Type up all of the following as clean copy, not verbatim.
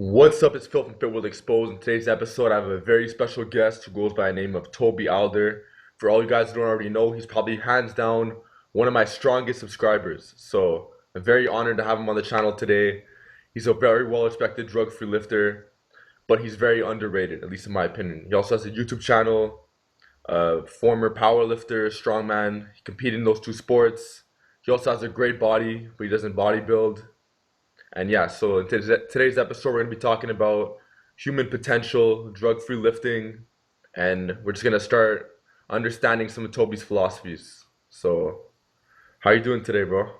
What's up? It's Phil from Fit World Exposed. In today's episode, I have a very special guest who goes by the name of Tobi Alder. For all you guys who don't already know, he's probably hands down one of my strongest subscribers. So I'm very honored to have him on the channel today. He's a very well-respected drug-free lifter, but he's very underrated, at least in my opinion. He also has a YouTube channel, former power lifter, strongman. He competed in those two sports. He also has a great body, but he doesn't bodybuild. And yeah, so in today's episode, we're going to be talking about human potential, drug-free lifting, and we're just going to start understanding some of Tobi's philosophies. So, how you doing today, bro?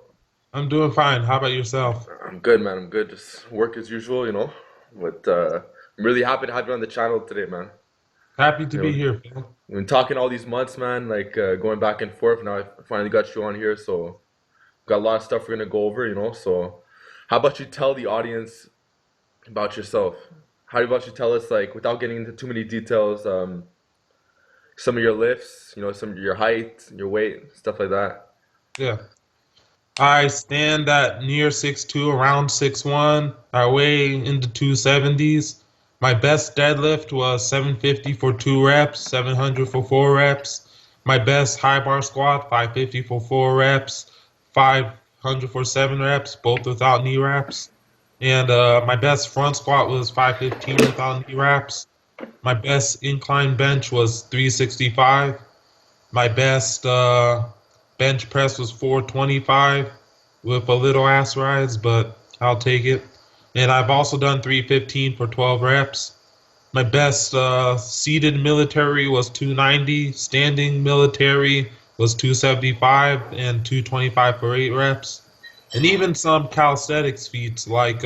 I'm doing fine. How about yourself? I'm good, man. I'm good. Just work as usual, you know. But I'm really happy to have you on the channel today, man. Happy to You be know, here, Phil. we've been talking all these months, man, like going back and forth. Now I finally got you on here, so got a lot of stuff we're going to go over, you know. So, how about you tell the audience about yourself? How about you tell us, like, without getting into too many details, some of your lifts, you know, some of your height, your weight, stuff like that. Yeah. I stand at near 6'2", around 6'1". I weigh in the 270s. My best deadlift was 750 for 2 reps, 700 for 4 reps. My best high bar squat, 550 for 4 reps, 500 for 7 reps, both without knee wraps. And my best front squat was 515 without knee wraps. My best incline bench was 365. My best bench press was 425 with a little ass rise, but I'll take it. And I've also done 315 for 12 reps. My best seated military was 290. Standing military was 275 and 225 for 8 reps. And even some calisthenics feats like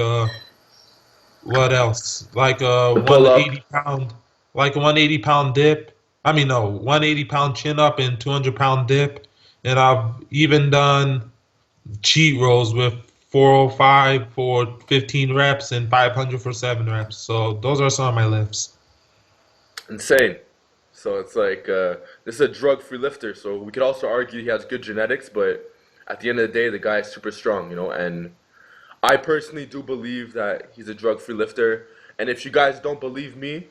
what else? Like a The pull up. 180 pound, like a 180 pound dip. I mean, no, 180 pound chin up and 200 pound dip. And I've even done cheat rolls with 405 for 15 reps and 500 for 7 reps. So those are some of my lifts. Insane. So it's like this is a drug-free lifter. So we could also argue he has good genetics, but at the end of the day, the guy is super strong, you know. And I personally do believe that he's a drug-free lifter. And if you guys don't believe me,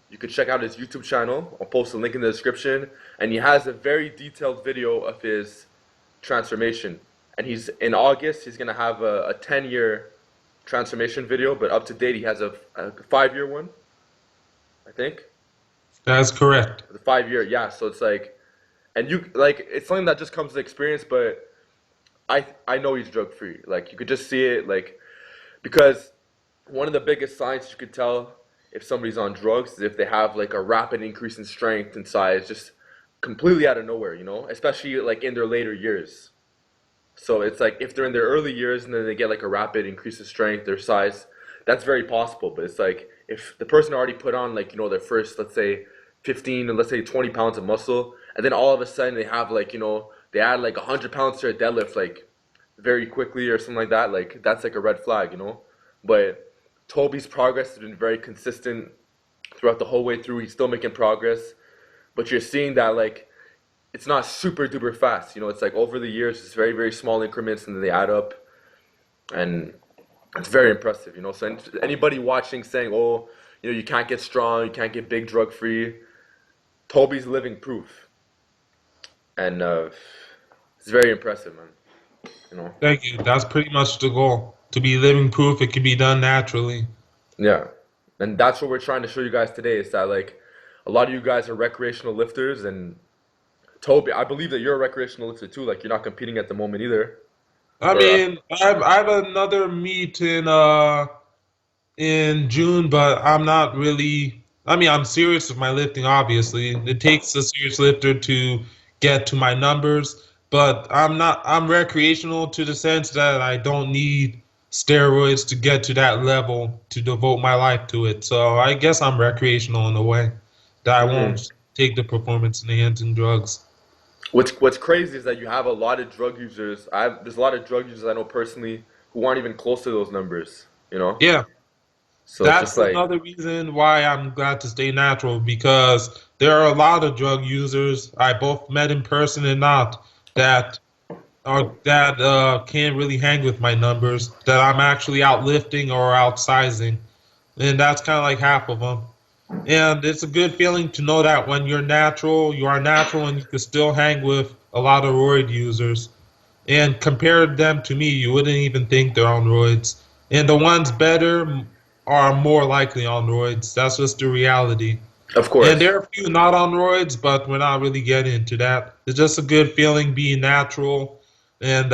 you can check out his YouTube channel. I'll post a link in the description. And he has a very detailed video of his transformation. And he's in August, he's gonna have a 10-year transformation video, but up to date, he has a 5-year one, I think. That's correct. The 5-year, yeah. So it's like, and you like, it's something that just comes with experience. But I know he's drug free. Like you could just see it, like because one of the biggest signs you could tell if somebody's on drugs is if they have like a rapid increase in strength and size, just completely out of nowhere, you know, especially like in their later years. So it's like if they're in their early years and then they get like a rapid increase in strength, their size, that's very possible. But it's like if the person already put on like, you know, their first, let's say 15 and let's say 20 pounds of muscle, and then all of a sudden they have like, you know, they add like 100 pounds to their deadlift like very quickly or something like that, like that's like a red flag, you know? But Toby's progress has been very consistent throughout the whole way through. He's still making progress, but you're seeing that like it's not super duper fast. You know, it's like over the years, it's very, very small increments and then they add up. And it's very impressive, you know. So anybody watching saying, oh, you know, you can't get strong, you can't get big drug free, Toby's living proof. And it's very impressive, man. You know, Thank you. That's pretty much the goal. To be living proof it can be done naturally. yeah. And that's what we're trying to show you guys today is that like a lot of you guys are recreational lifters and Toby, I believe that you're a recreational lifter too. Like you're not competing at the moment either. I Or mean, I have another meet in June, but I'm not really. I mean, I'm serious with my lifting. Obviously, it takes a serious lifter to get to my numbers, but I'm not. I'm recreational to the sense that I don't need steroids to get to that level to devote my life to it. So I guess I'm recreational in a way that I mm, won't take the performance enhancing drugs. what's crazy is that you have a lot of drug users. There's a lot of drug users I know personally who aren't even close to those numbers. You know, Yeah, so it's just that's like another reason why I'm glad to stay natural because there are a lot of drug users I both met in person and not that can't really hang with my numbers that I'm actually outlifting or outsizing. and that's kind of like half of them. And it's a good feeling to know that when you're natural, you are natural, and you can still hang with a lot of roid users. And compare them to me, you wouldn't even think they're on roids. And the ones better are more likely on roids. That's just the reality. Of And course. there are a few not on roids, but we're not really getting into that. It's just a good feeling being natural and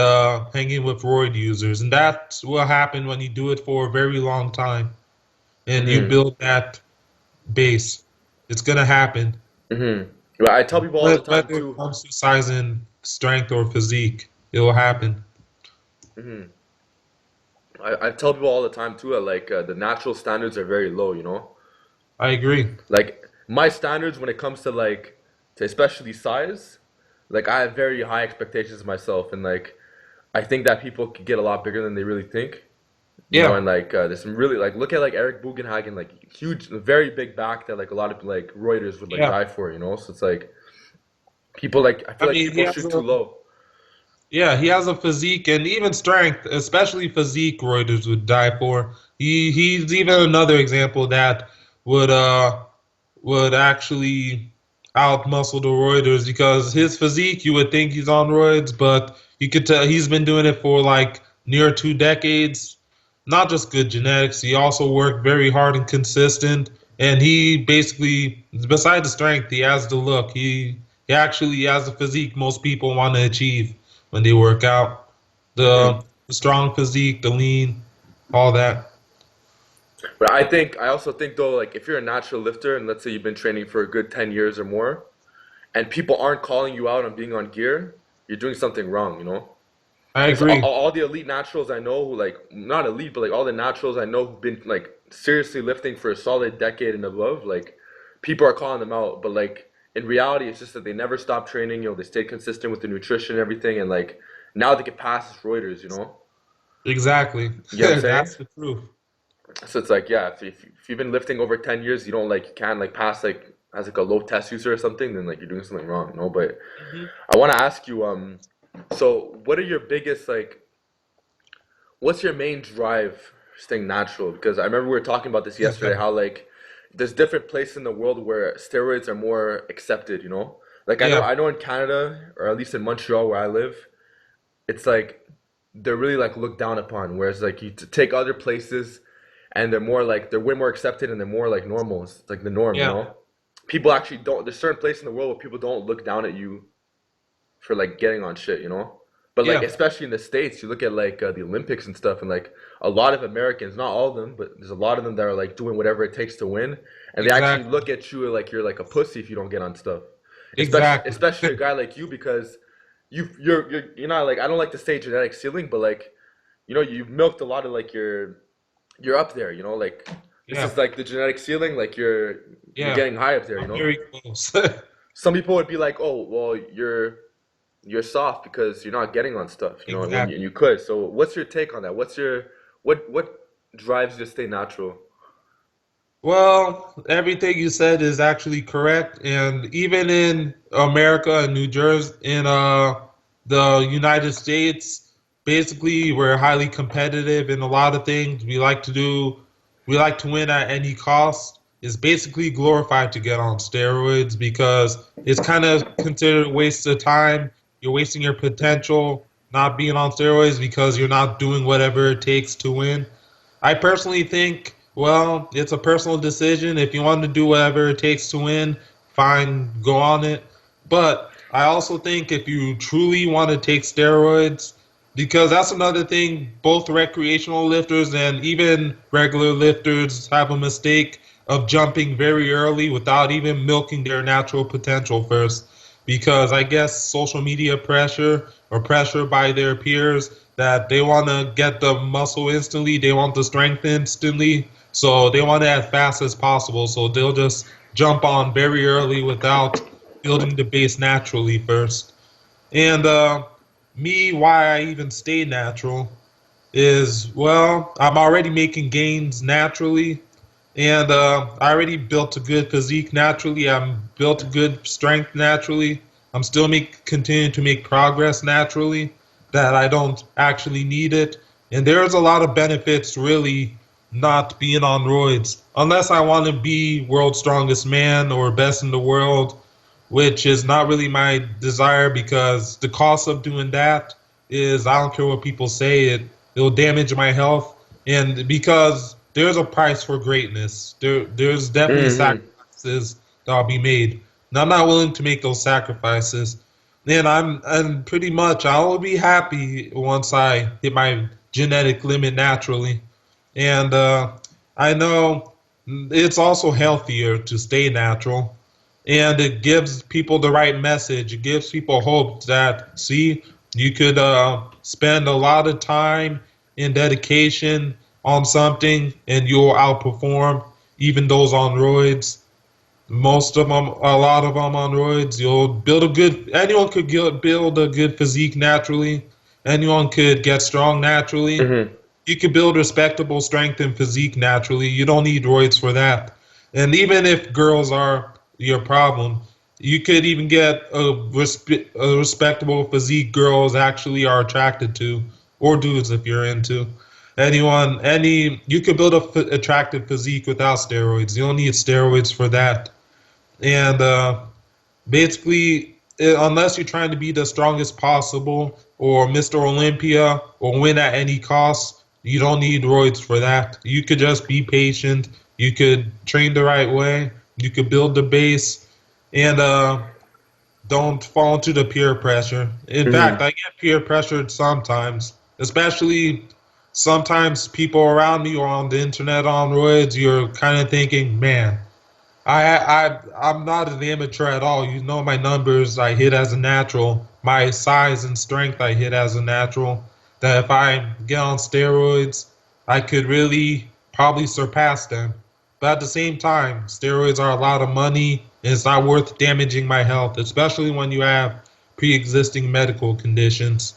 hanging with roid users. And that will happen when you do it for a very long time and you Hmm. build that base. It's going to happen. Hmm. I tell people all the time Whether it too. comes to size and strength or physique, it will happen. Hmm. I tell people all the time too that like the natural standards are very low, you know? I agree. Like my standards when it comes to like to especially size, like I have very high expectations of myself and like I think that people could get a lot bigger than they really think. You know, Yeah. and like there's some really like look at like Eric Bugenhagen, like huge, very big back that like a lot of like Reuters would like Yeah. die for, you know? So it's like people like I I feel like mean, he people has shoot too a low. he has a physique and even strength, especially physique Reuters would die for. He's even another example that would would actually outmuscle the Reuters because his physique you would think he's on roids, but you could tell he's been doing it for like near 2 decades. Not just good genetics, he also worked very hard and consistent. And he basically, besides the strength, he has the look. He actually has the physique most people want to achieve when they work out. Hmm. The strong physique, the lean, all that. But I also think though, like if you're a natural lifter and let's say you've been training for a good 10 years or more, and people aren't calling you out on being on gear, you're doing something wrong, you know? I Because agree. all the elite naturals I know who like not elite, but like all the naturals I know who've been like seriously lifting for a solid decade and above, like people are calling them out, but like in reality, it's just that they never stopped training. You know, they stayed consistent with the nutrition and everything, and like now they can pass as Reuters. You know, Exactly. you get what I'm saying? That's the truth. So it's like yeah, if you've been lifting over 10 years, you don't like you can't like pass like as like a low test user or something, then like you're doing something wrong. You know, but Mhm. I want to ask you so what are your biggest like what's your main drive staying natural? Because I remember we were talking about this yesterday, how like there's different places in the world where steroids are more accepted, you know? Like Yeah. I know in Canada, or at least in Montreal where I live, it's like they're really like looked down upon. Whereas like take other places and they're more like they're way more accepted and they're more like normal. It's like the norm, you Yeah. know? People actually don't there's certain places in the world where people don't look down at you for like getting on shit, you know? But like Yeah. especially in the States, you look at like the Olympics and stuff, and like a lot of Americans, not all of them, but there's a lot of them that are like doing whatever it takes to win, and they actually Exactly. look at you like you're like a pussy if you don't get on stuff. Exactly. Especially a guy like you because you're not like I don't like to say genetic ceiling, but like you know you've milked a lot of like you're up there, you know, like this Yeah. is like the genetic ceiling, like you're Yeah. getting high up there, you I'm know. very close. Some people would be like, oh well, you're soft because you're not getting on stuff, you know, and when Exactly. you could. So what's your take on that? What's your what drives you to stay natural? Well, everything you said is actually correct, and even in America and New Jersey, in the United States, basically we're highly competitive in a lot of things. We like to win at any cost. It's basically glorified to get on steroids because it's kind of considered a waste of time. You're wasting your potential not being on steroids because you're not doing whatever it takes to win. I personally think, well, it's a personal decision. If you want to do whatever it takes to win, fine, go on it. But I also think if you truly want to take steroids, because that's another thing, both recreational lifters and even regular lifters have a mistake of jumping very early without even milking their natural potential first. Because I guess social media pressure or pressure by their peers that they want to get the muscle instantly, they want the strength instantly, so they want it as fast as possible. So they'll just jump on very early without building the base naturally first. And me, why I even stay natural is, well, I'm already making gains naturally, and I already built a good physique naturally. I'm built a good strength naturally. I'm still continuing to make progress naturally. That I don't actually need it, and there's a lot of benefits really not being on roids unless I want to be world's strongest man or best in the world, which is not really my desire because the cost of doing that is I don't care what people say, it'll damage my health, and because there's a price for greatness. There's definitely Hmm. sacrifices that'll be made. And I'm not willing to make those sacrifices. And and pretty much I'll be happy once I hit my genetic limit naturally. And I know it's also healthier to stay natural, and it gives people the right message. It gives people hope that, see, you could spend a lot of time and dedication on something and you'll outperform even those on roids. Most of them, a lot of them on roids. You'll build a good, anyone could build a good physique naturally. Anyone could get strong naturally. Hmm. You can build respectable strength and physique naturally. You don't need roids for that. And even if girls are your problem, you could even get a respectable physique girls actually are attracted to, or dudes if you're into. You could build a attractive physique without steroids. You don't need steroids for that. And basically, unless you're trying to be the strongest possible or Mr. Olympia or win at any cost, you don't need roids for that. You could just be patient. You could train the right way. You could build the base, and don't fall into the peer pressure. In fact, Hmm. I get peer pressured sometimes, especially sometimes people around me or on the internet on roids. You're kind of thinking, man, I'm not an amateur at all. You know my numbers I hit as a natural. My size and strength I hit as a natural. That if I get on steroids, I could really probably surpass them. But at the same time, steroids are a lot of money and it's not worth damaging my health, especially when you have pre-existing medical conditions.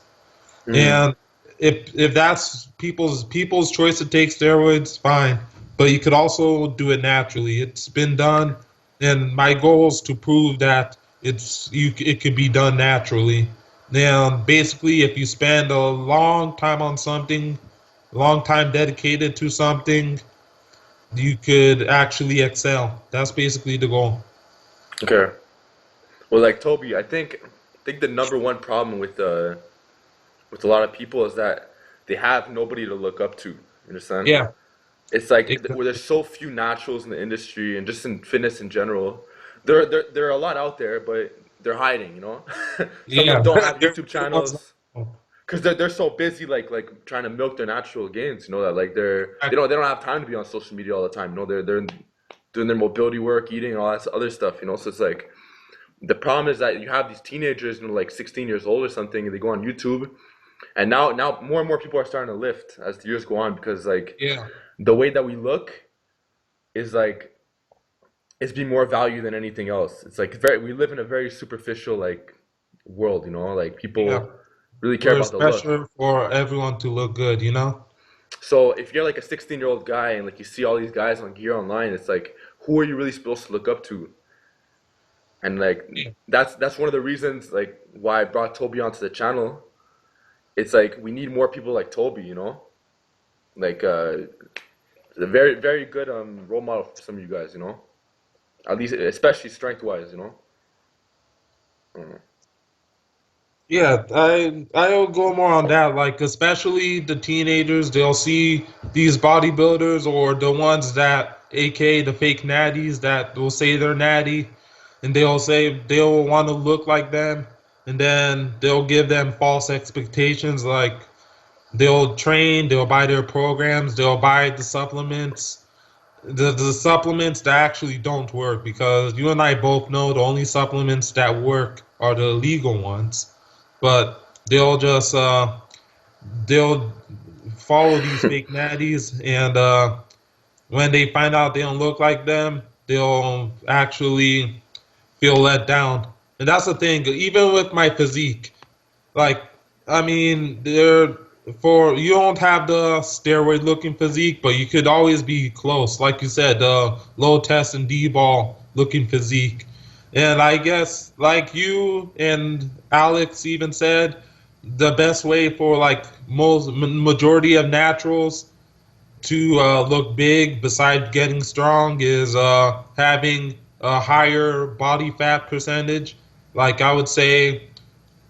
Hmm. And if that's people's choice to take steroids, fine. But you could also do it naturally. It's been done, and my goal is to prove that it could be done naturally. Now, basically, if you spend a long time on something, long time dedicated to something, you could actually excel. That's basically the goal. Okay. Well, like Toby, I think the number one problem with a lot of people is that they have nobody to look up to. You understand? Yeah, It's like where exactly. there's so few naturals in the industry and just in fitness in general. There are a lot out there, but they're hiding. You know, some of them Yeah, don't have they're YouTube the ones. channels because they're so busy like trying to milk their natural gains. You know that like they don't have time to be on social media all the time. You know they're doing their mobility work, eating, and all that other stuff. You know, so it's like the problem is that you have these teenagers, you know, like 16 years old or something, and they go on YouTube, and now more and more people are starting to lift as the years go on because like Yeah, the way that we look is like it's being more value than anything else. It's like we live in a very superficial like world, you know, like yeah. people really care There's about the look. pressure for everyone to look good, you know? So if you're like a 16-year-old guy and like you see all these guys on gear online, it's like who are you really supposed to look up to? And like Yeah. that's one of the reasons like why I brought Toby onto the channel. It's like we need more people like Toby, you know? Like a very very good role model for some of you guys, you know? At least especially strength wise, you know? Mm. Yeah, I'll go more on that. Like especially the teenagers, they'll see these bodybuilders or the ones that, aka the fake natties, that will say they're natty, and they'll say they'll want to look like them, and then they'll give them false expectations. Like they'll train, they'll buy their programs, they'll buy the supplements, the supplements that actually don't work, because you and I both know the only supplements that work are the legal ones. But they'll follow these fake natties, and when they find out they don't look like them, they'll actually feel let down. And that's the thing. Even with my physique, like, I mean, there for you don't have the steroid looking physique, but you could always be close. Like you said, the low test and D ball looking physique. And I guess, like you and Alex even said, the best way for like most majority of naturals to look big, besides getting strong, is having a higher body fat percentage. Like I would say,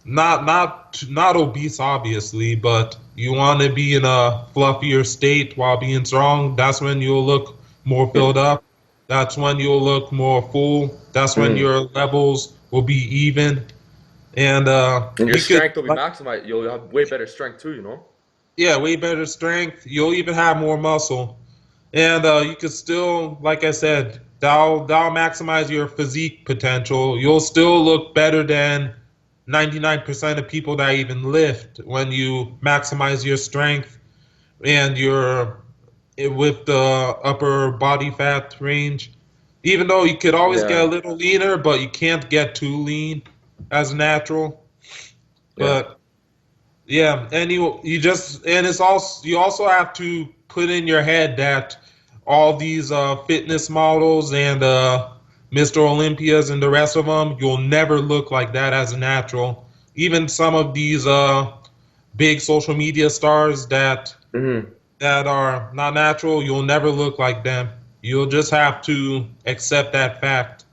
not obese, obviously, but you want to be in a fluffier state while being strong. That's when you'll look more filled up. That's when you'll look more full. That's when Mm. your levels will be even. And And your you could, strength will be maximized. You'll have way better strength too, you know? yeah, way better strength. You'll even have more muscle. And you could still, like I said, that'll maximize your physique potential. You'll still look better than 99% of people that even lift when you maximize your strength and your with the upper body fat range. Even though you could always get Yeah. a little leaner, but you can't get too lean as natural. Yeah. But yeah, and you just and it's also you also have to put in your head that all these fitness models and Mr. Olympias and the rest of them, you'll never look like that as a natural. Even some of these big social media stars Hmm. that are not natural, you'll never look like them. You'll just have to accept that fact.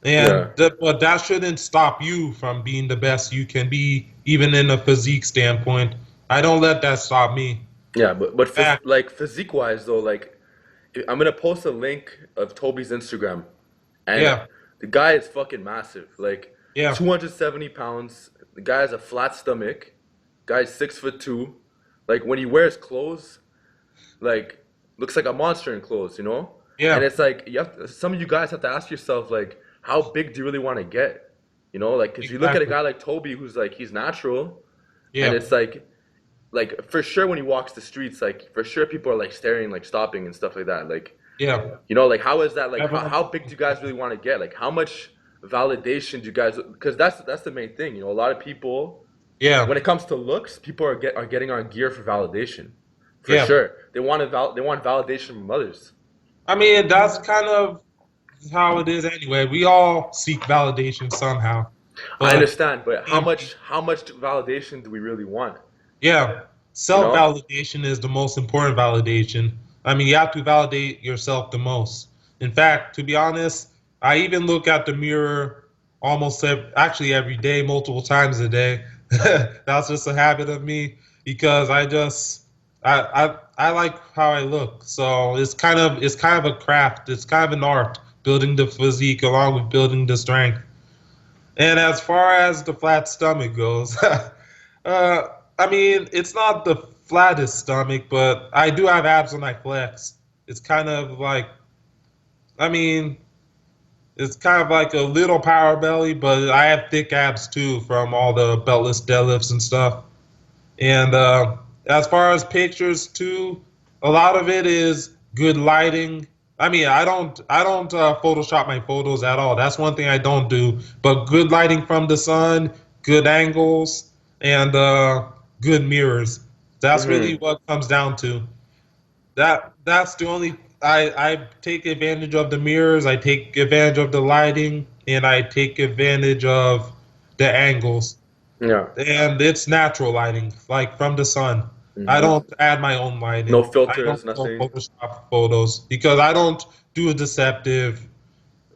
Yeah. But that shouldn't stop you from being the best you can be, even in a physique standpoint. I don't let that stop me. Yeah, but Fact. like physique wise though, like I'm gonna post a link of Toby's Instagram, and Yeah, the guy is fucking massive. Like yeah, 270 pounds. The guy has a flat stomach. Guy's 6'2". Like when he wears clothes, like looks like a monster in clothes, you know? And yeah, it's like some of you guys have to ask yourself like, how big do you really want to get? You know, like because you look at a exactly. guy like Toby who's like he's natural, and Yeah, it's like for sure when he walks the streets, like for sure people are like staring, like stopping and stuff like that. Like yeah. you know, like how is that? Like Everyone, how big do you guys really want to get? Like how much validation do you guys? Because that's the main thing. You know, a lot of people yeah, when it comes to looks, people are getting on gear for validation, for yeah. sure. They want validation from others. I mean, that's kind of how it is anyway. We all seek validation somehow. I But understand, but um, how much validation do we really want? yeah, You know? self-validation is the most important validation. I mean, you have to validate yourself the most. In fact, to be honest, I even look at the mirror actually every day, multiple times a day. That's just a habit of me because I like how I look. So it's kind of a craft. It's kind of an art building the physique along with building the strength. And as far as the flat stomach goes, uh, I mean, it's not the flattest stomach, but I do have abs when I flex. It's kind of like, I mean, it's kind of like a little power belly, but I have thick abs too from all the beltless deadlifts and stuff. And as far as pictures too, a lot of it is good lighting. I mean, I don't Photoshop my photos at all. That's one thing I don't do. But good lighting from the sun, good angles, and good mirrors. That's really Hmm. what comes down to. That's the only I take advantage of the mirrors. I take advantage of the lighting, and I take advantage of the angles, Yeah. and it's natural lighting, like from the sun. I Hmm. don't add my own No lighting. I don't filters, go nothing. Photoshop photos because I don't do a deceptive.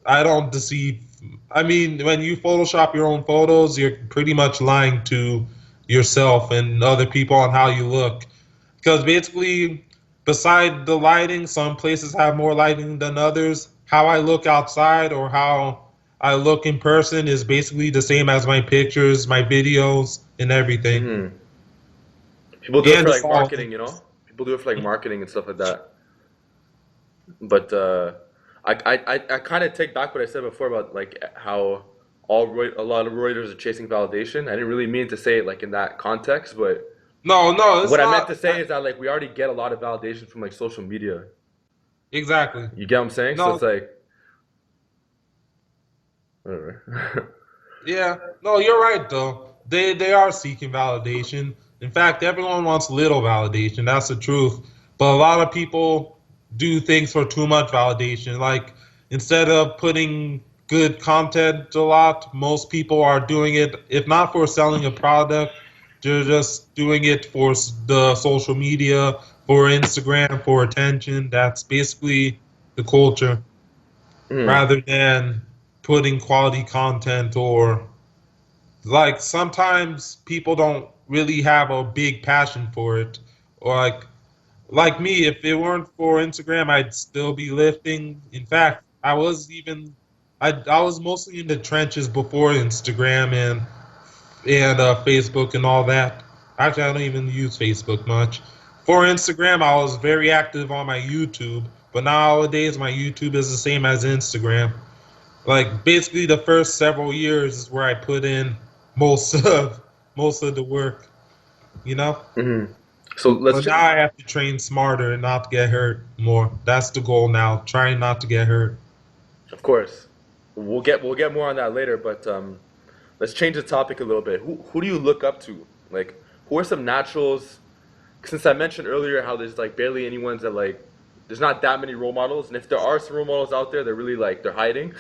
I don't deceive. I mean, when you Photoshop your own photos, you're pretty much lying to yourself and other people on how you look. Because basically, beside the lighting, some places have more lighting than others. How I look outside or how I look in person is basically the same as my pictures, my videos, and everything. Hmm. People do it And for it's like all marketing, you know? People do it for like marketing and stuff like that. But I kind of take back what I said before about like how a lot of Reuters are chasing validation. I didn't really mean to say it like in that context, but no, no, it's what I meant not to say is that like we already get a lot of validation from like social media. exactly. You get what I'm saying? So No, it's like whatever. yeah, no, you're right though. They are seeking validation. In fact, everyone wants little validation. That's the truth. But a lot of people do things for too much validation. Like instead of putting good content a lot, most people are doing it if not for selling a product, they're just doing it for the social media, for Instagram, for attention. That's basically the culture, Mm. rather than putting quality content. Or like sometimes people don't really have a big passion for it, or like me, if it weren't for Instagram, I'd still be lifting. In fact, I was mostly in the trenches before Instagram and Facebook and all that. Actually, I don't even use Facebook much. For Instagram, I was very active on my YouTube, but nowadays my YouTube is the same as Instagram. Like basically, the first several years is where I put in most of most of the work, you know. Mm. So let's But now I have to train smarter and not get hurt more. That's the goal now. Trying not to get hurt. of course, we'll get more on that later, but let's change the topic a little bit. Who do you look up to? Like, who are some naturals? Since I mentioned earlier how there's like barely anyone's that like there's not that many role models, and if there are some role models out there, they're really like they're hiding.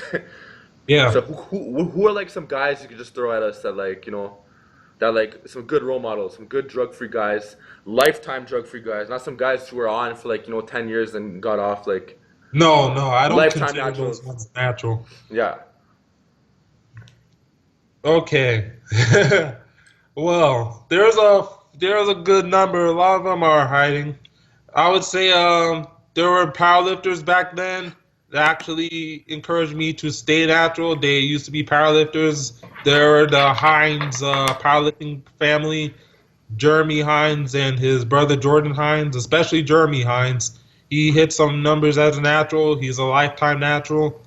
Yeah. So who are like some guys you could just throw at us that like that like some good role models, some good drug free guys, lifetime drug free guys, not some guys who were on for like 10 years and got off like No, no, I don't lifetime consider those naturals. ones natural. Yeah. Okay. Well, there's a good number. A lot of them are hiding. I would say there were powerlifters back then that actually encouraged me to stay natural. They used to be powerlifters. There were the Hines powerlifting family, Jeremy Hines and his brother Jordan Hines, especially Jeremy Hines. He hit some numbers as a natural. He's a lifetime natural,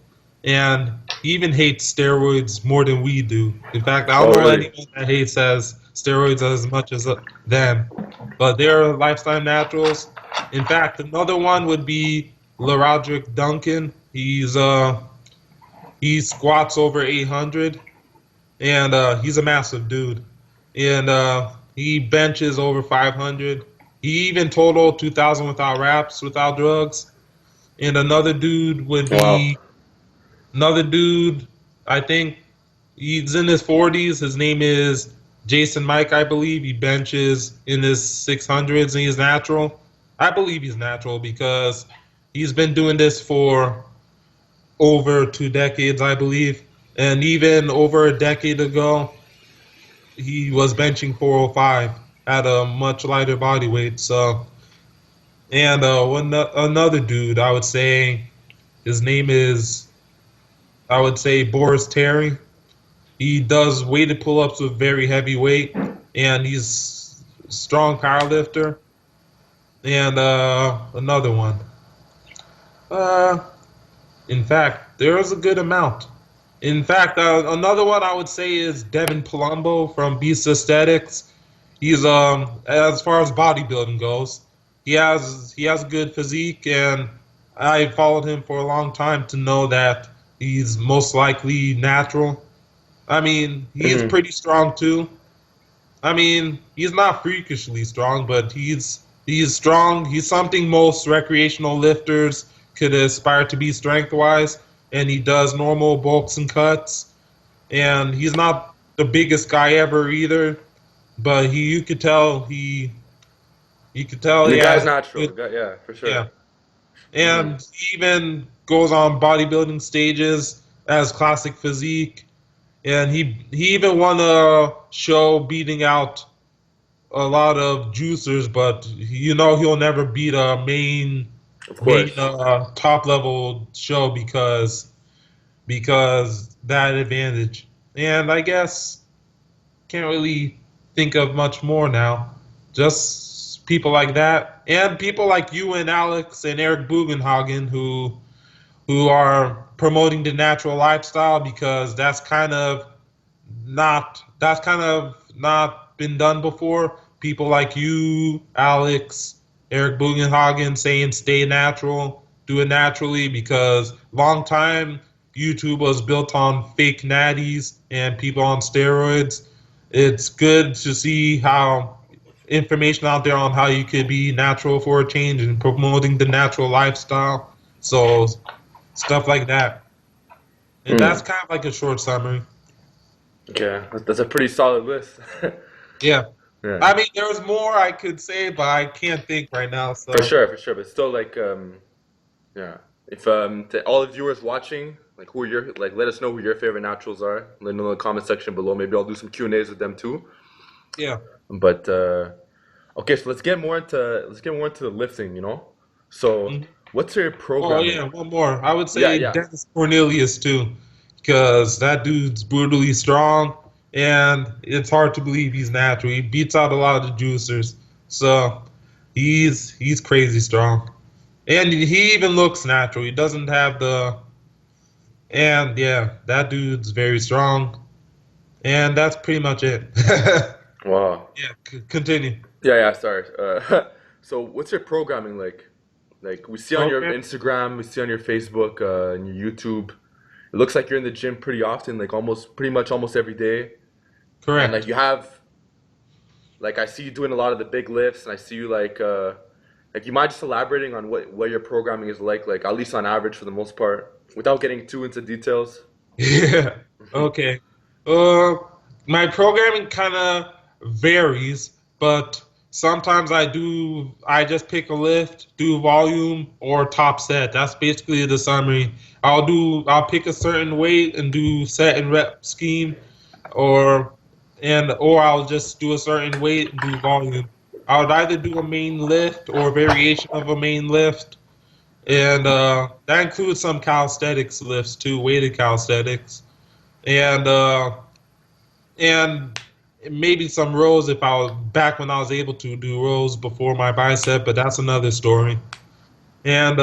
and he even hates steroids more than we do. In fact, I don't Oh know really? anyone that hates as steroids as much as them. But they're lifetime naturals. In fact, another one would be LaRodrick Duncan. He squats over 800, and he's a massive dude, and he benches over 500. He even totaled 2,000 without wraps, without drugs. And Wow. another dude. I think he's in his 40s. His name is Jason Mike, I believe. He benches in his 600s, and he's natural. I believe he's natural because he's been doing this for over 2 decades, I believe. And even over a decade ago, he was benching 405 at a much lighter body weight. So, and another dude, I would say his name is, I would say Boris Terry. He does weighted pull-ups with very heavy weight, and he's a strong powerlifter. And another one. Uh, in fact, there is a good amount. In fact, another one I would say is Devon Palumbo from Beast Aesthetics. He's as far as bodybuilding goes, he has a good physique, and I followed him for a long time to know that he's most likely natural. I mean, he's Hmm. pretty strong too. I mean, he's not freakishly strong, but he's strong. He's something most recreational lifters could aspire to be strength wise, and he does normal bulks and cuts. And he's not the biggest guy ever either, but you could tell The he guy's has natural. good, Yeah, for yeah. sure. Hmm. And he even goes on bodybuilding stages as classic physique, and he even won a show beating out a lot of juicers, but he'll never beat a Of main course. top level show because that advantage. And I guess can't really think of much more now. Just people like that, and people like you and Alex and Eric Bugenhagen who are promoting the natural lifestyle because that's kind of not been done before. People like you, Alex, Eric Bugenhagen saying stay natural, do it naturally because long time YouTube was built on fake natties and people on steroids. It's good to see how information out there on how you could be natural for a change and promoting the natural lifestyle. So stuff like that. And that's Mm. kind of like a short summary. Okay, that's a pretty solid list. Yeah. Yeah. I mean, there's more I could say, but I can't think right now. For So sure, for sure. But still, like, yeah. If to all the viewers watching, like, who are your like, let us know who your favorite naturals are. Let us know in the comment section below. Maybe I'll do some Q&As with them too. yeah. But okay, so let's get more into the lifting. So Mhm. what's your Oh programming? yeah, one more. I would Yeah, say yeah. Dennis Cornelius too, because that dude's brutally strong, and it's hard to believe he's natural. He beats out a lot of the juicers, so he's crazy strong, and he even looks natural. He doesn't have the and yeah, that dude's very strong, and that's pretty much it. Wow. Yeah, continue. Yeah, yeah. Sorry. So what's your programming like? Like we see on your Okay, Instagram, we see on your Facebook, and your YouTube. It looks like you're in the gym pretty often, like pretty much almost every day. And like correct. you have, like I see you doing a lot of the big lifts, and I see you like you mind just elaborating on what your programming is like at least on average for the most part, without getting too into details. Yeah. Okay. Uh, my programming kind of varies, but sometimes I just pick a lift, do volume or top set. That's basically the summary. I'll pick a certain weight and do set and rep scheme, or or I'll just do a certain weight and do volume. I would either do a main lift or a variation of a main lift, and that includes some calisthenics lifts too, weighted calisthenics, and and maybe some rows if I was back when I was able to do rows before my bicep, but that's another story. And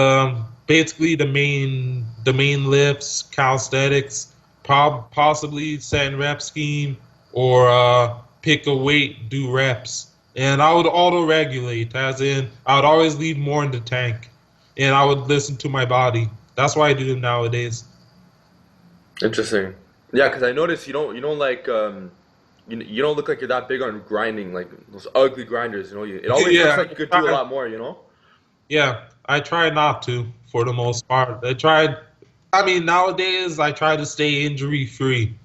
basically the main lifts, calisthenics, possibly set and rep scheme, or pick a weight, do reps. And I would auto regulate, as in I would always leave more in the tank, and I would listen to my body. That's what I do nowadays. Interesting. Yeah, because I noticed you don't like you don't look like you're that big on grinding, like those ugly grinders. It always looks Yeah, like you could do a lot more. yeah, I try not to for the most part. I mean, nowadays I try to stay injury free.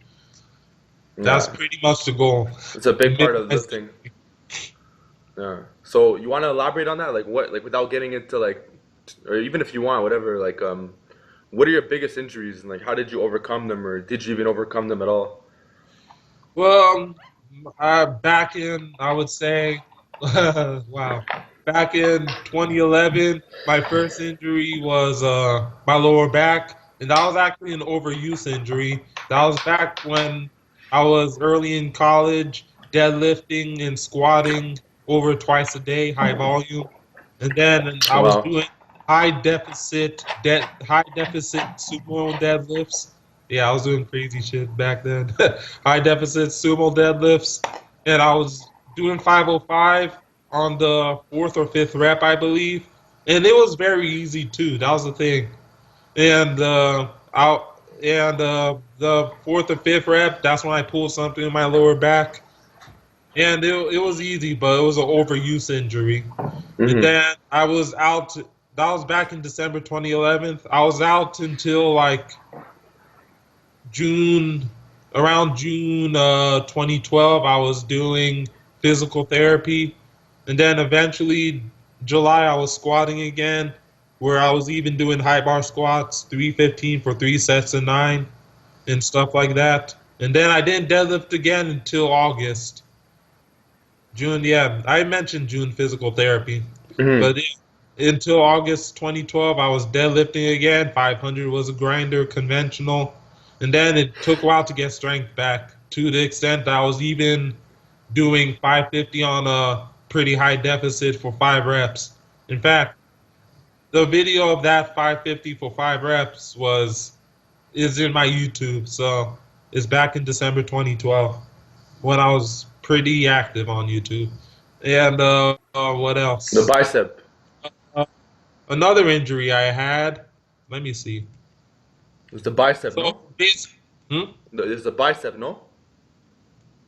That's Yeah, pretty much the goal. it's a big part of Minimize lifting. Yeah. So you want to elaborate on that, like what, like without getting into like, or even if you want, whatever. Like, what are your biggest injuries, and like how did you overcome them, or did you even overcome them at all? Well, back in, I would say, wow, back in 2011, my first injury was my lower back, and that was actually an overuse injury. That was back when I was early in college, deadlifting and squatting over twice a day, high volume, and then I was Wow. doing high deficit sumo deadlifts. Yeah, I was doing crazy shit back then. High deficit sumo deadlifts, and I was doing 505 on the fourth or fifth rep, I believe, and it was very easy too. That was the thing, and the fourth or fifth rep, that's when I pulled something in my lower back, and it was easy, but it was an overuse injury. And Hmm. then I was out. That was back in December 2011. I was out until like June, around June 2012. I was doing physical therapy, and then eventually July I was squatting again, where I was even doing high bar squats, 315 for 3 sets of 9, and stuff like that. And then I didn't deadlift again until August. June, yeah, I mentioned June physical therapy, Hmm. but until August 2012, I was deadlifting again. 500 was a grinder, conventional, and then it took a while to get strength back to the extent that I was even doing 550 on a pretty high deficit for 5 reps. In fact, the video of that 550 for 5 reps is in my YouTube, so it's back in December 2012 when I was pretty active on YouTube. And what The else? bicep. Uh, Another injury I had. Let me see. It's the bicep, So no? this, hmm? It's the bicep, no?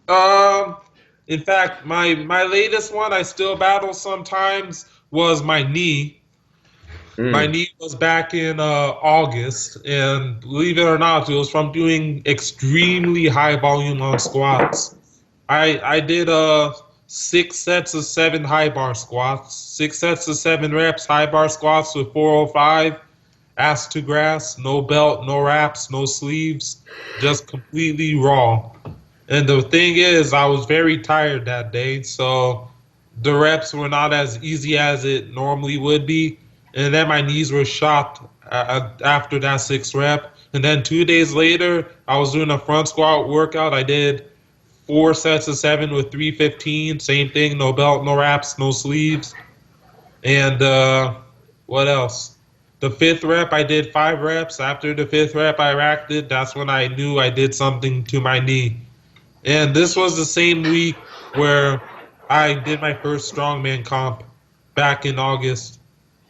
um, in fact, my latest one I still battle sometimes was my knee. My Mm. knee was back in August, and believe it or not, it was from doing extremely high volume on squats. I did 6 sets of 7 high bar squats, 6 sets of 7 reps high bar squats with 405, ass to grass, no belt, no wraps, no sleeves, just completely raw. And the thing is, I was very tired that day, so the reps were not as easy as it normally would be. And then my knees were shot after that 6 rep. And then 2 days later, I was doing a front squat workout. I did 4 sets of 7 with 315. Same thing, no belt, no wraps, no sleeves. And what else? The 5th rep, I did 5 reps. After the 5th rep, I racked it. That's when I knew I did something to my knee. And this was the same week where I did my first strongman comp back in August.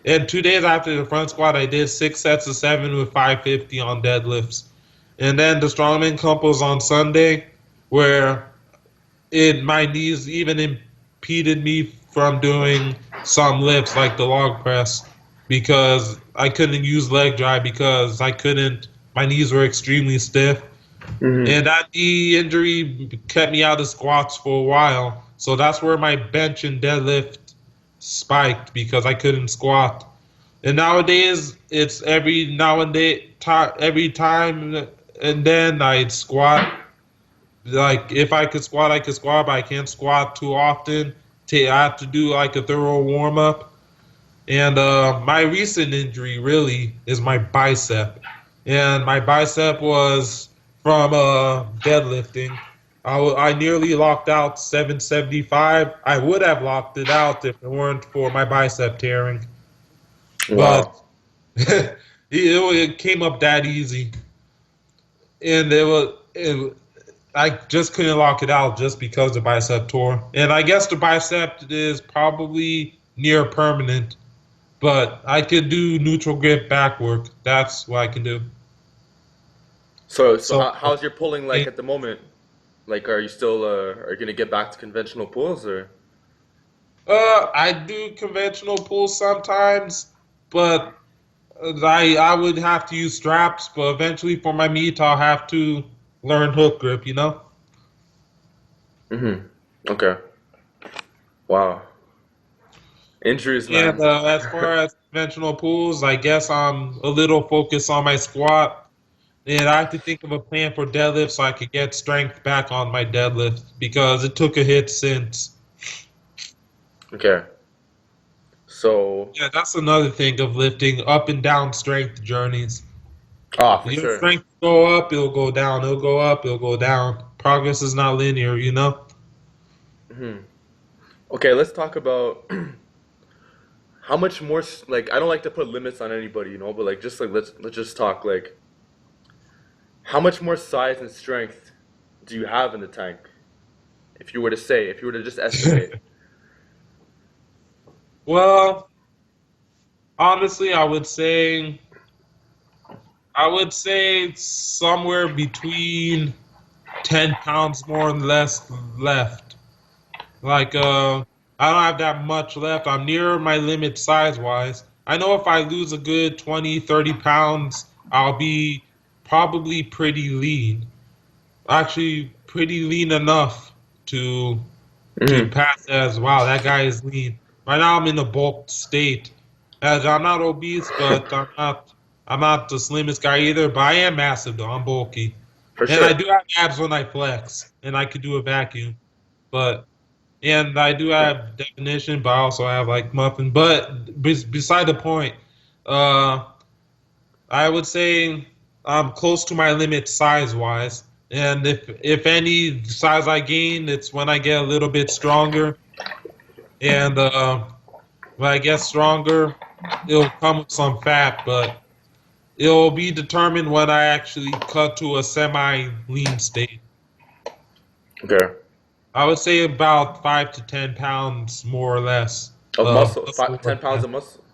And 2 days after the front squat, I did 6 sets of 7 with 550 on deadlifts. And then the strongman comp was on Sunday, where my knees even impeded me from doing some lifts like the log press because I couldn't use leg drive because I couldn't. My knees were extremely stiff. Mm-hmm. And that knee injury kept me out of squats for a while. So that's where my bench and deadlift spiked because I couldn't squat. And nowadays, it's every time and then I'd squat. Like if I could squat, I could squat, but I can't squat too often. I have to do like a thorough warm up. And my recent injury really is my bicep. And my bicep was from deadlifting. I nearly locked out 775. I would have locked it out if it weren't for my bicep tearing. But Wow. it came up that easy. And I just couldn't lock it out just because the bicep tore. And I guess the bicep is probably near permanent. But I could do neutral grip back work. That's what I can do. So So how's your pulling like it, at the moment? Like, are you still are you gonna get back to conventional pulls or? I do conventional pulls sometimes, but I would have to use straps. But eventually, for my meet, I'll have to learn hook grip. You know. Mm-hmm. Okay. Wow. Injuries, And man. as far as conventional pulls, I guess I'm a little focused on my squat. And I have to think of a plan for deadlift so I could get strength back on my deadlift because it took a hit since. Okay. So, Yeah, that's another thing of lifting up and down strength journeys. for Your sure. strength will go up, it'll go down, it'll go up, it'll go down. Progress is not linear, you know? Hmm. Okay, let's talk about how much more like I don't like to put limits on anybody, but like just like let's just talk like how much more size and strength do you have in the tank? If you were to just estimate. Well, honestly, I would say somewhere between 10 pounds more and less left. Like, I don't have that much left. I'm near my limit size wise. I know if I lose a good 20, 30 pounds, I'll be probably pretty lean. Actually, pretty lean enough to Hmm. pass as wow, that guy is lean. Right now, I'm in a bulk state. As I'm not obese, but I'm not the slimmest guy either. But I am massive though. I'm bulky, For and I sure. do have abs when I flex, and I could do a vacuum. But and I do have definition, but I also have like muffin. But beside the point, uh, I would say I'm close to my limit size wise. And if any size I gain, it's when I get a little bit stronger. And when I get stronger, it'll come with some fat, but it'll be determined when I actually cut to a semi lean state. Okay. I would say about 5 to 10 pounds more or less Of of muscle, muscle or 10 pounds fat. of muscle.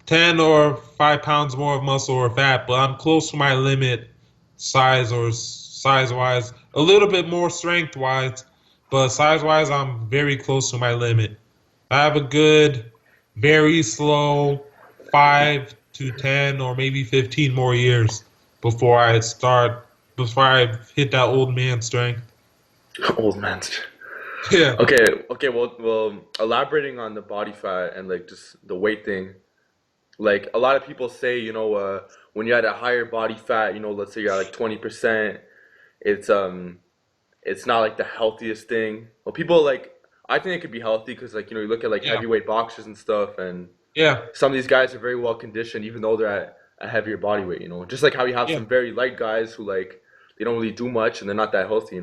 10 or 5 pounds more of muscle or fat, but I'm close to my limit size wise. A little bit more strength wise, but size wise, I'm very close to my limit. I have a good, very slow 5 to 10 or maybe 15 more years before I hit that old man strength. Old man. Yeah, Okay. Well, elaborating on the body fat and like just the weight thing. Like a lot of people say, when you're at a higher body fat, let's say you're at like 20%, it's it's not like the healthiest thing. Well, people like I think it could be healthy because like you look at like yeah, heavyweight boxers and stuff, and yeah, some of these guys are very well conditioned, even though they're at a heavier body weight. Just like how you have yeah, some very light guys who like they don't really do much and they're not that healthy.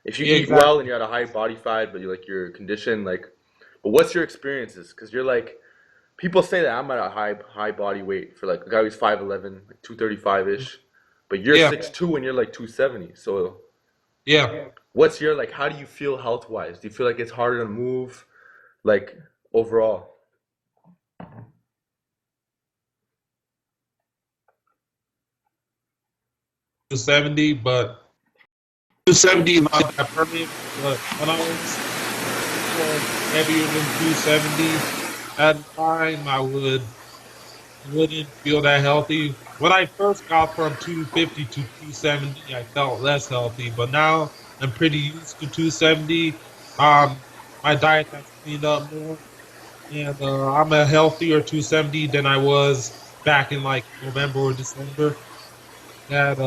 If you yeah, eat well and exactly. you're at a high body fat, but you're conditioned, like, but what's your experiences? Because you're like people say that I'm at a high body weight for like a guy who's 5'11", like 235 ish, but you're Yeah, 6'2" and you're like 270. So yeah. what's your like? How do you feel health wise? Do you feel like it's harder to move, like overall? 270, but 270 not that permanent. But when I was heavier than 270 at the time, wouldn't feel that healthy. When I first got from 250 to 270, I felt less healthy, but now I'm pretty used to 270. Um, my diet has cleaned up more, and I'm a healthier 270 than I was back in like November or December. That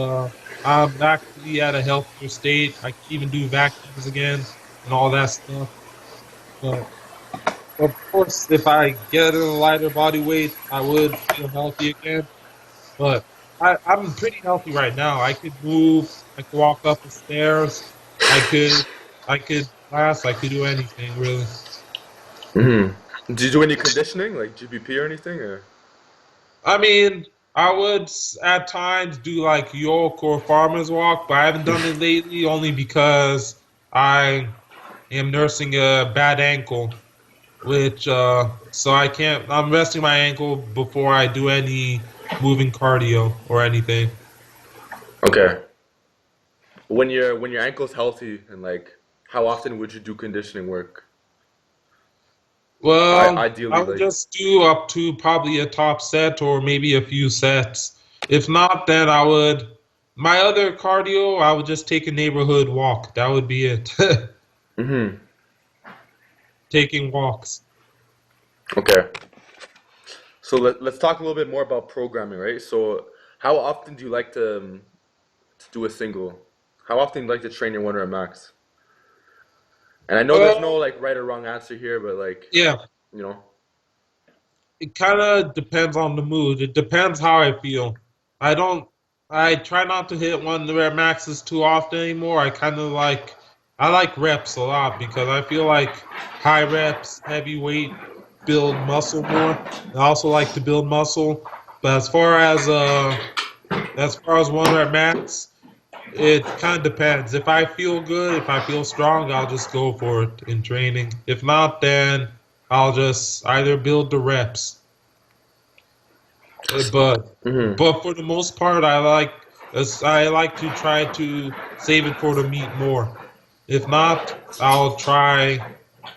I'm actually at a healthier state. I can even do vacuums again and all that stuff. But of course, if I get in a lighter body weight, I would feel healthy again. But I'm pretty healthy right now. I could move. I could walk up the stairs. I could I could class. I could do anything really. Mm-hmm. Do you do any conditioning, like GBP or anything? Or I mean, I would at times do like yoke or farmer's walk, but I haven't done it lately only because I am nursing a bad ankle, which so I can't. I'm resting my ankle before I do any moving cardio or anything. okay, when your ankle's healthy and like, how often would you do conditioning work? Well, Ideally, I would like, just do up to probably a top set or maybe a few sets. If not, then I would. My other cardio, I would just take a neighborhood walk. That would be it. mm-hmm. Taking walks. Okay. So let's talk a little bit more about programming, right? So how often do you like to do a single? How often do you like to train your one rep max? And I know there's no Well, like right or wrong answer here, but like, yeah, you know, it kind of depends on the mood. It depends how I feel. I don't. I try not to hit one rep maxes too often anymore. I like reps a lot because I feel like high reps, heavy weight build muscle more. I also like to build muscle, but as far as one rep max, it kind of depends. If I feel good, if I feel strong, I'll just go for it in training. If not, then I'll just either build the reps. mm-hmm. But for the most part, I like to try to save it for the meet more. If not, I'll try.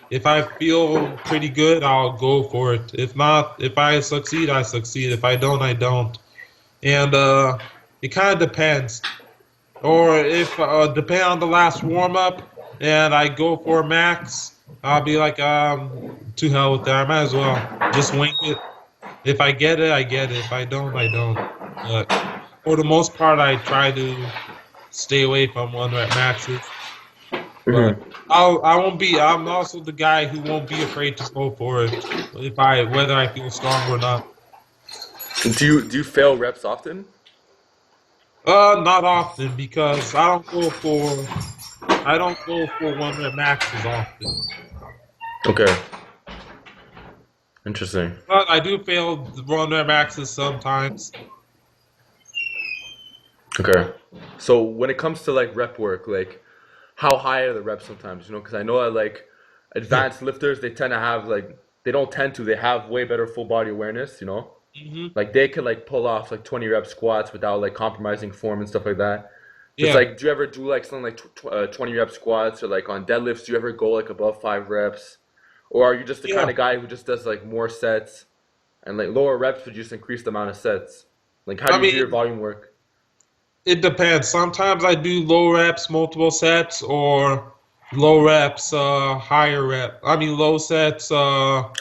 If I feel pretty good, I'll go for it. If not, if I succeed, I succeed. If I don't, I don't. And it kind of depends. Or if depending on the last warm up, and I go for max, I'll be like, to hell with that. I might as well just wing it. If I get it, I get it. If I don't, I don't. But for the most part, I try to stay away from one rep maxes. But Mm-hmm. I won't be. I'm also the guy who won't be afraid to go for it if I whether I feel strong or not. Do you fail reps often? Not often because I don't go for one rep maxes often. Okay, interesting. But I do fail the one rep maxes sometimes. Okay, so when it comes to like rep work, like how high are the reps sometimes? Because I know that like advanced lifters, they tend to have like they don't tend to, they have way better full body awareness. Hmm. Like they could like pull off like 20 rep squats without like compromising form and stuff like that. So it's Yeah, like, do you ever do like something like 20 rep squats or like on deadlifts? Do you ever go like above 5 reps, or are you just the kind yeah. of guy who just does like more sets and like lower reps but just increase the amount of sets? Like how I do you do your mean, volume work? it depends. Sometimes I do low reps, multiple sets, or Low reps, higher rep. I mean, low sets,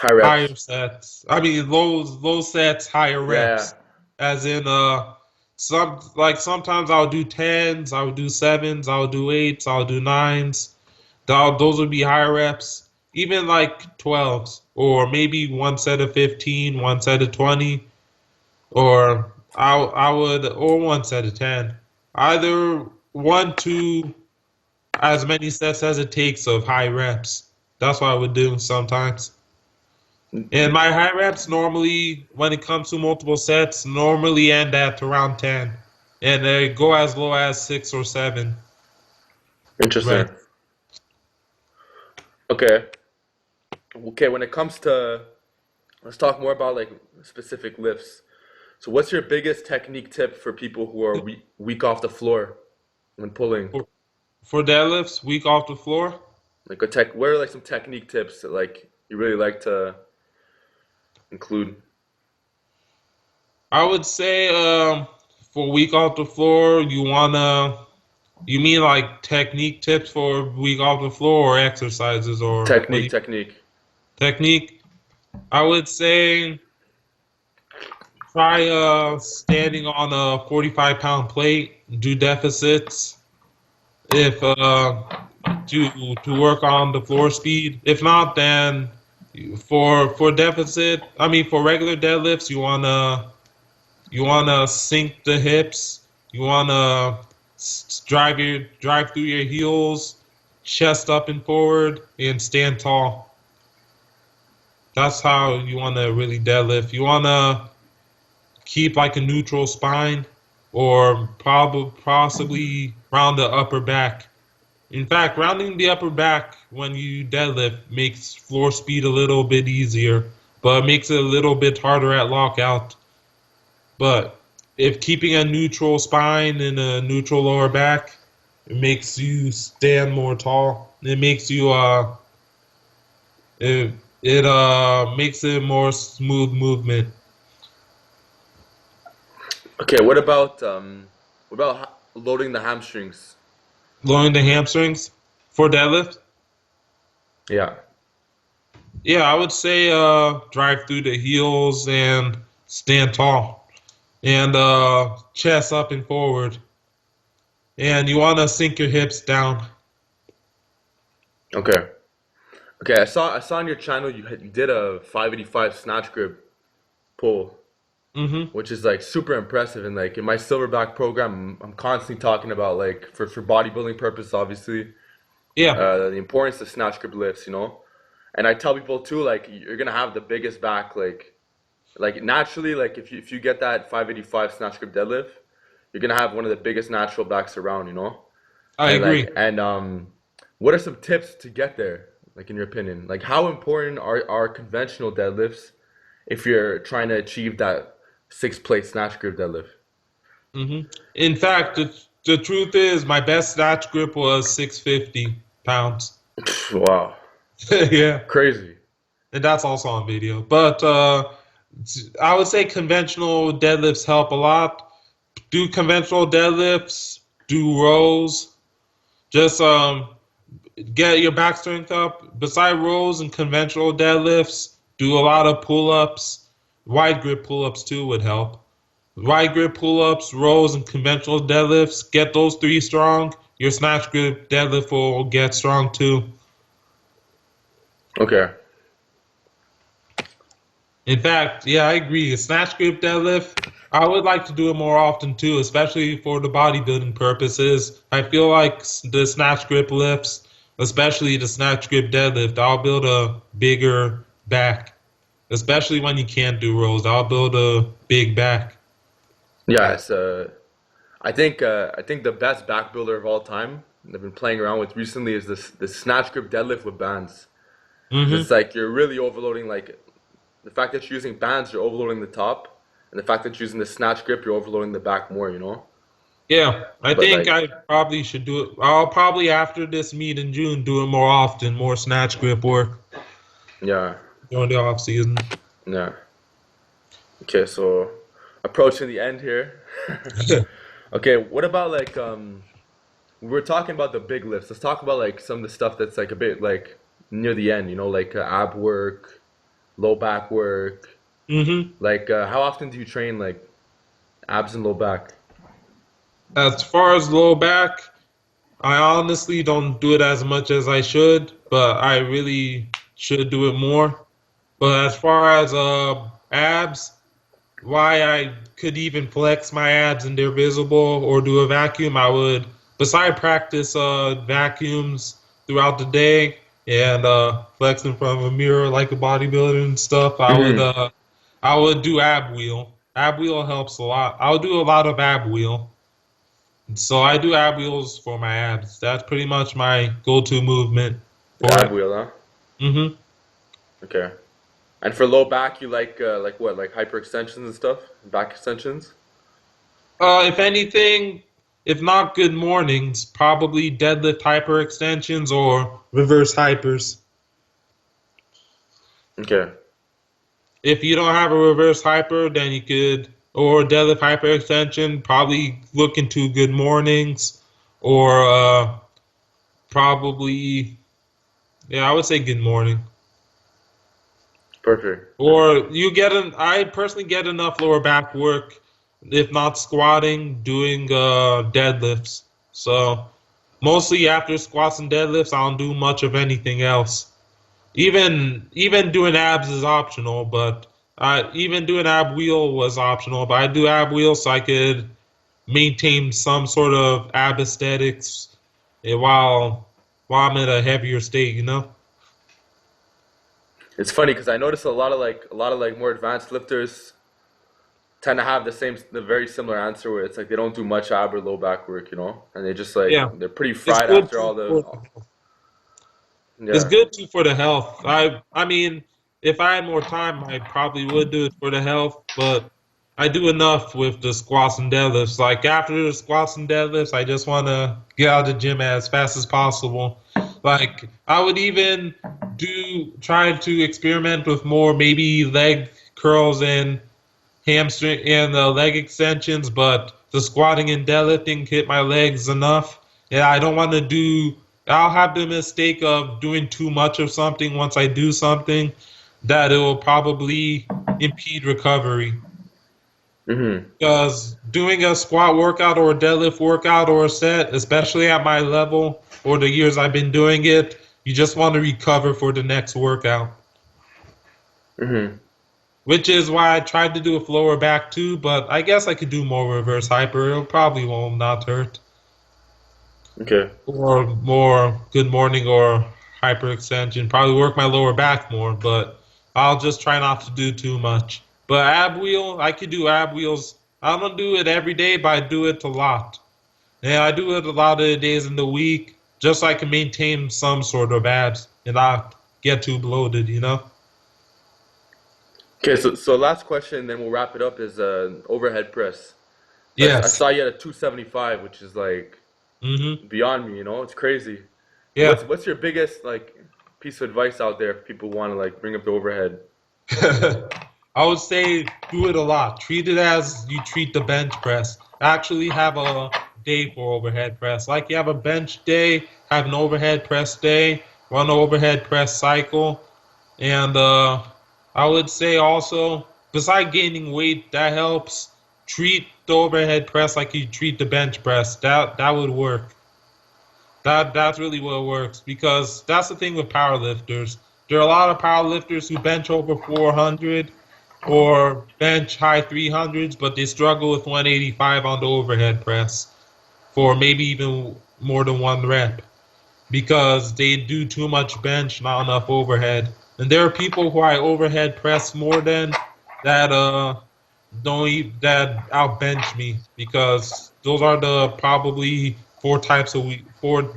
High higher reps. sets. I mean, low sets, higher Yeah, reps. As in, sometimes I'll do tens, I'll do sevens, I'll do eights, I'll do nines. Those would be higher reps. Even like 12s, or maybe one set of 15, one set of 20, or or one set of 10. Either one, two, as many sets as it takes of high reps. That's what I would do sometimes. And my high reps normally, when it comes to multiple sets, normally end at around 10. And they go as low as 6 or 7 interesting. reps. Okay, okay. When it comes to, let's talk more about like specific lifts. So, what's your biggest technique tip for people who are weak off the floor when pulling? For, for deadlifts, weak off the floor, Like a tech, what are like some technique tips that like you really like to include? I would say for weak off the floor, you mean like technique tips for weak off the floor or exercises or what do Technique, you, technique. technique? I would say try standing on a 45-pound plate, do deficits if to work on the floor speed. If not, then for deficit, I mean for regular deadlifts, you wanna sink the hips. You wanna drive through your heels, chest up and forward, and stand tall. That's how you wanna really deadlift. You wanna keep like a neutral spine, or possibly round the upper back. In fact, rounding the upper back when you deadlift makes floor speed a little bit easier, but makes it a little bit harder at lockout. But if keeping a neutral spine and a neutral lower back, it makes you stand more tall. It makes it more smooth movement. Okay, what about loading the hamstrings? Lowering the hamstrings for deadlift. Yeah. Yeah, I would say drive through the heels and stand tall and chest up and forward. And you want to sink your hips down. Okay. Okay, I saw on your channel you did a 585 snatch grip pull, Hmm. which is like super impressive. And like in my Silverback program, I'm constantly talking about like for bodybuilding purpose, obviously, Yeah, the importance of snatch grip lifts, you know. And I tell people too, like you're gonna have the biggest back, like naturally, like if you get that 585 snatch grip deadlift, you're gonna have one of the biggest natural backs around, you know. I And agree. what are some tips to get there? Like in your opinion, like how important are conventional deadlifts if you're trying to achieve that six plate snatch grip deadlift? Hmm. In fact, the truth is, my best snatch grip was 650 pounds. Wow, Yeah, crazy. and that's also on video. But I would say conventional deadlifts help a lot. Do conventional deadlifts, do rows. Just get your back strength up. Beside rows and conventional deadlifts, do a lot of pull-ups. Wide grip pull-ups too would help. Wide grip pull-ups, rows, and conventional deadlifts. Get those three strong. Your snatch grip deadlift will get strong too. Okay, In fact, yeah, I agree. A snatch grip deadlift, I would like to do it more often too, especially for the bodybuilding purposes. I feel like the snatch grip lifts, especially the snatch grip deadlift, I'll build a bigger back. Especially when you can't do rows, I'll build a big back. yeah, it's I think the best back builder of all time that I've been playing around with recently is this snatch grip deadlift with bands. Because it's Hmm. like you're really overloading like the fact that you're using bands, you're overloading the top, and the fact that you're using the snatch grip, you're overloading the back more, you know? Yeah, I But think like, I probably should do it. I'll probably after this meet in June do it more often, more snatch grip work yeah, during the off season. yeah. Okay, so approaching the end here. Okay, what about like we're talking about the big lifts. Let's talk about like some of the stuff that's like a bit like near the end, like ab work, low back work. Hmm. Like how often do you train like abs and low back? As far as low back, I honestly don't do it as much as I should, but I really should do it more. But as far as abs, why I could even flex my abs and they're visible or do a vacuum, I would, beside practice vacuums throughout the day and flex in front of a mirror like a bodybuilder and stuff, Hmm. I would do ab wheel. Ab wheel helps a lot. I'll do a lot of ab wheel. So I do ab wheels for my abs. That's pretty much my go-to movement for Ab it. wheel, huh? Hmm. Okay. And for low back, you like what, like hyper extensions and stuff, back extensions. If anything, if not good mornings, probably deadlift hyper extensions or reverse hypers. Okay. If you don't have a reverse hyper, then you could, or deadlift hyper extension, probably look into good mornings, or probably, yeah, I would say good morning. Perfect. Or you get I personally get enough lower back work, if not squatting, doing deadlifts. So mostly after squats and deadlifts, I don't do much of anything else. Even doing abs is optional, but even doing ab wheel was optional. But I do ab wheel so I could maintain some sort of ab aesthetics while I'm in a heavier state. It's funny because I noticed a lot of like more advanced lifters tend to have the very similar answer where it's like they don't do much ab or low back work, and they just like Yeah, they're pretty it's fried good after to all the. for It's Yeah. good too for the health. I mean, if I had more time, I probably would do it for the health, but I do enough with the squats and deadlifts. Like after the squats and deadlifts, I just want to get out of the gym as fast as possible. Like I would even do try to experiment with more maybe leg curls and hamstring and leg extensions, but the squatting and deadlifting hit my legs enough. Yeah, I don't want to do. I'll have the mistake of doing too much of something once I do something that it will probably impede recovery. Hmm. Because doing a squat workout or a deadlift workout or a set, especially at my level or the years I've been doing it, you just want to recover for the next workout. Hmm. Which is why I tried to do a lower back too, but I guess I could do more reverse hyper. It probably won't not hurt. Okay. Or more good morning or hyper extension. Probably work my lower back more, but I'll just try not to do too much. But ab wheel, I could do ab wheels. I don't do it every day, but I do it a lot. And I do it a lot of the days in the week, just so I can maintain some sort of abs and not get too bloated. Okay. So last question, then we'll wrap it up. Is overhead press. So I Yes. saw you at a 275, which is like Mm-hmm. beyond me. It's crazy. Yeah. What's your biggest like piece of advice out there if people want to like bring up the overhead? I would say do it a lot. Treat it as you treat the bench press. Actually have a day for overhead press. Like you have a bench day, have an overhead press day, run an overhead press cycle. And I would say also, beside gaining weight, that helps. Treat the overhead press like you treat the bench press. That would work. That's really what works because that's the thing with powerlifters. There are a lot of powerlifters who bench over 400 or bench high 300s, but they struggle with 185 on the overhead press for maybe even more than one rep because they do too much bench, not enough overhead. And there are people who I overhead press more than that don't that outbench me because those are the probably 4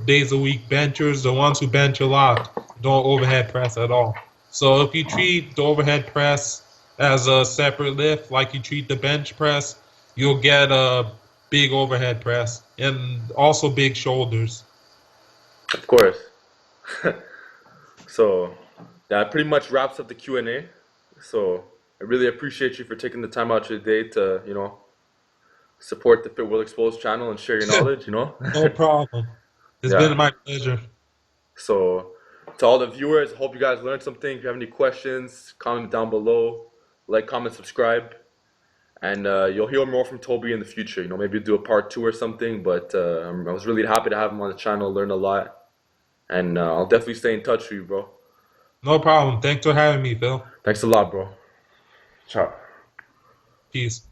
days a week benchers. The ones who bench a lot don't overhead press at all. So if you treat the overhead press as a separate lift, like you treat the bench press, you'll get a big overhead press and also big shoulders. Of course. So that pretty much wraps up the Q&A. So I really appreciate you for taking the time out of your day to support the Fit Will Exposed channel and share your knowledge. You know. No problem. It's Yeah. been my pleasure. So, to all the viewers, hope you guys learned something. If you have any questions, comment down below. Like, comment, subscribe. And you'll hear more from Tobi in the future. You know, maybe do a part 2 or something. But I was really happy to have him on the channel, learn a lot. And I'll definitely stay in touch with you, bro. No problem. Thanks for having me, Phil. Thanks a lot, bro. Ciao. Peace.